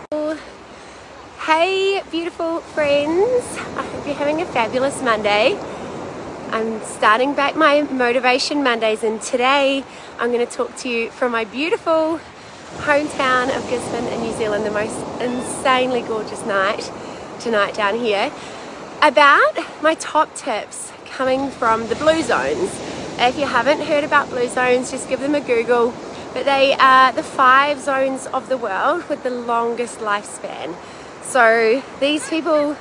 Hey beautiful friends, I hope you're having a fabulous Monday. I'm starting back my Motivation Mondays, and today I'm going to talk to you from my beautiful hometown of Gisborne in New Zealand, the most insanely gorgeous night tonight down here, about my top tips coming from the Blue Zones. If you haven't heard about Blue Zones, just give them a Google, but they are the 5 zones of the world with the longest lifespan. So these people,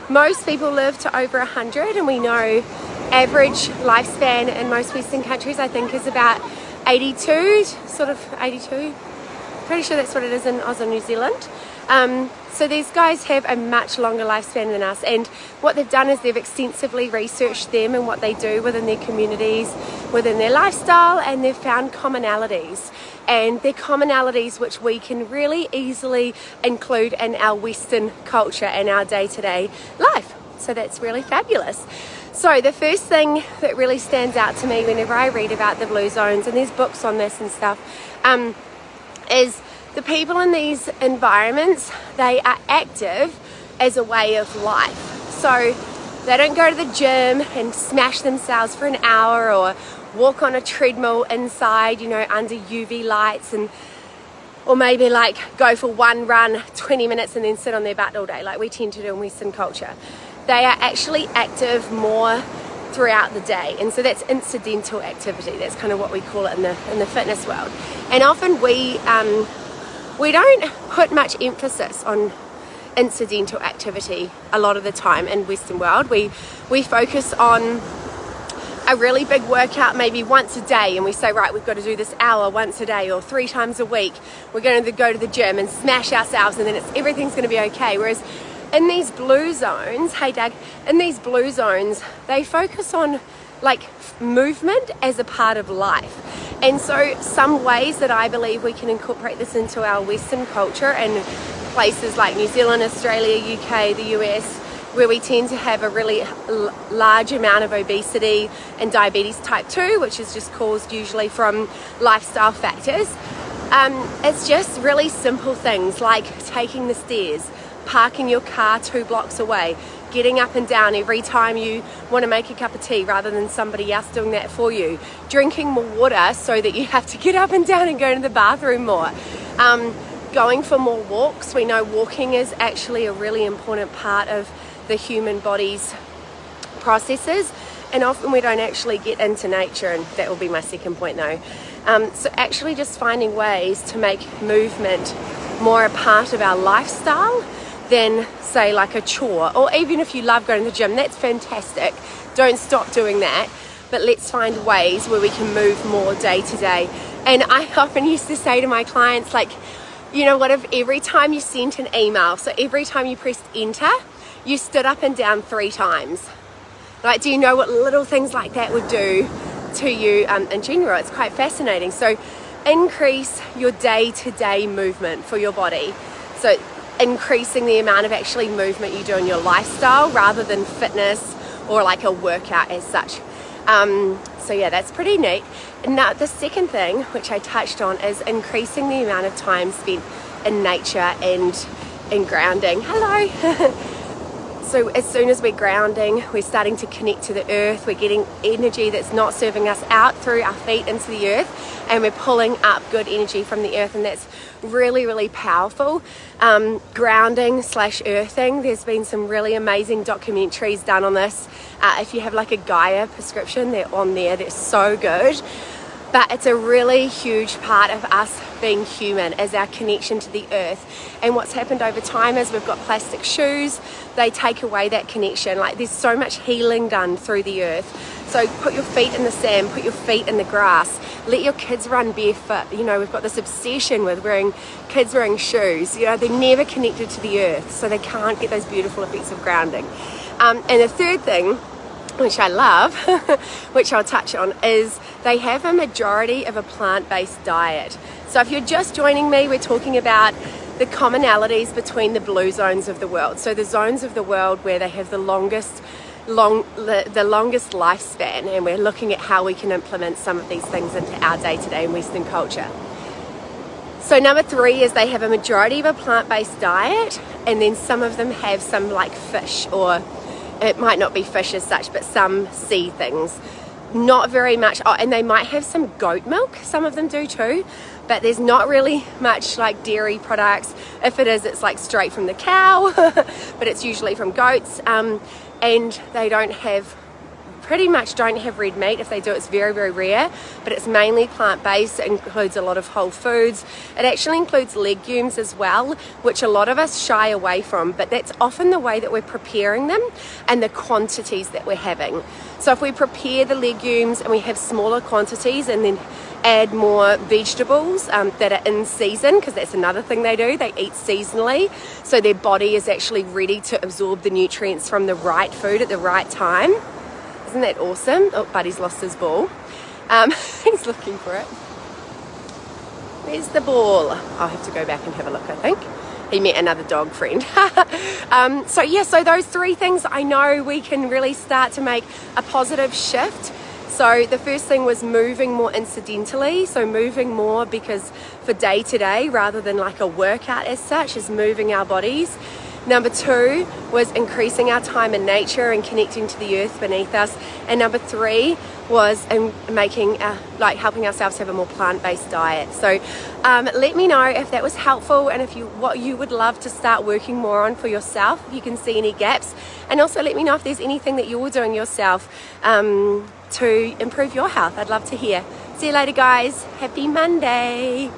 most people live to over 100, and we know average lifespan in most Western countries, I think, is about 82, sort of 82. Pretty sure that's what it is in Oz and New Zealand. So these guys have a much longer lifespan than us, and what they've done is they've extensively researched them and what they do within their communities, within their lifestyle, and they've found commonalities. And they're commonalities which we can really easily include in our Western culture and our day-to-day life. So that's really fabulous. So the first thing that really stands out to me whenever I read about the Blue Zones, and there's books on this and stuff, is the people in these environments, they are active as a way of life. So they don't go to the gym and smash themselves for an hour, or walk on a treadmill inside, under UV lights, or maybe like go for one run 20 minutes and then sit on their butt all day like we tend to do in Western culture. They are actually active more throughout the day, and so that's incidental activity. That's kind of what we call it in the fitness world. And often we don't put much emphasis on incidental activity a lot of the time in Western world. We focus on a really big workout maybe once a day, and we say, right, we've got to do this hour once a day or 3 times a week. We're going to go to the gym and smash ourselves, and then everything's going to be okay. Whereas in these Blue Zones, hey Doug, in these Blue Zones, they focus on like movement as a part of life. And so some ways that I believe we can incorporate this into our Western culture and places like New Zealand, Australia, UK, the US, where we tend to have a really large amount of obesity and diabetes type 2, which is just caused usually from lifestyle factors. It's just really simple things like taking the stairs, parking your car 2 blocks away, getting up and down every time you want to make a cup of tea rather than somebody else doing that for you, drinking more water so that you have to get up and down and go to the bathroom more, going for more walks. We know walking is actually a really important part of the human body's processes, and often we don't actually get into nature, and that will be my second point though. So actually just finding ways to make movement more a part of our lifestyle than say like a chore. Or even if you love going to the gym, that's fantastic, don't stop doing that, but let's find ways where we can move more day to day. And I often used to say to my clients, like, what if every time you sent an email, so every time you pressed enter, you stood up and down 3 times? Like, do you know what little things like that would do to you in general? It's quite fascinating. So increase your day-to-day movement for your body. So increasing the amount of actually movement you do in your lifestyle rather than fitness or like a workout as such. So yeah, that's pretty neat. Now the second thing, which I touched on, is increasing the amount of time spent in nature and in grounding. Hello. So as soon as we're grounding, we're starting to connect to the earth. We're getting energy that's not serving us out through our feet into the earth, and we're pulling up good energy from the earth, and that's really, really powerful. Grounding / earthing, there's been some really amazing documentaries done on this. If you have like a Gaia prescription, they're on there. They're so good. But it's a really huge part of us being human, is our connection to the earth. And what's happened over time is we've got plastic shoes. They take away that connection. Like, there's so much healing done through the earth. So put your feet in the sand, put your feet in the grass, let your kids run barefoot. We've got this obsession with kids wearing shoes. They're never connected to the earth, so they can't get those beautiful effects of grounding. And the third thing, which I love, which I'll touch on, is they have a majority of a plant-based diet. So if you're just joining me, we're talking about the commonalities between the Blue Zones of the world. So the zones of the world where they have the longest lifespan, and we're looking at how we can implement some of these things into our day-to-day in Western culture. So number 3 is they have a majority of a plant-based diet, and then some of them have some like fish, or it might not be fish as such, but some sea things. Not very much. Oh, and they might have some goat milk, some of them do too, but there's not really much like dairy products. If it is, it's like straight from the cow, but it's usually from goats. And they pretty much don't have red meat. If they do, it's very, very rare, but it's mainly plant-based. It includes a lot of whole foods. It actually includes legumes as well, which a lot of us shy away from, but that's often the way that we're preparing them and the quantities that we're having. So if we prepare the legumes and we have smaller quantities and then add more vegetables that are in season, because that's another thing they do, they eat seasonally, so their body is actually ready to absorb the nutrients from the right food at the right time. Isn't that awesome? Oh, Buddy's lost his ball. He's looking for it. Where's the ball? I'll have to go back and have a look, I think. He met another dog friend. So those 3 things, I know we can really start to make a positive shift. So the first thing was moving more incidentally, so moving more because for day to day rather than like a workout as such, is moving our bodies. Number 2 was increasing our time in nature and connecting to the earth beneath us. And number 3 was helping ourselves have a more plant-based diet. So let me know if that was helpful and what you would love to start working more on for yourself, if you can see any gaps. And also let me know if there's anything that you're doing yourself to improve your health. I'd love to hear. See you later, guys. Happy Monday.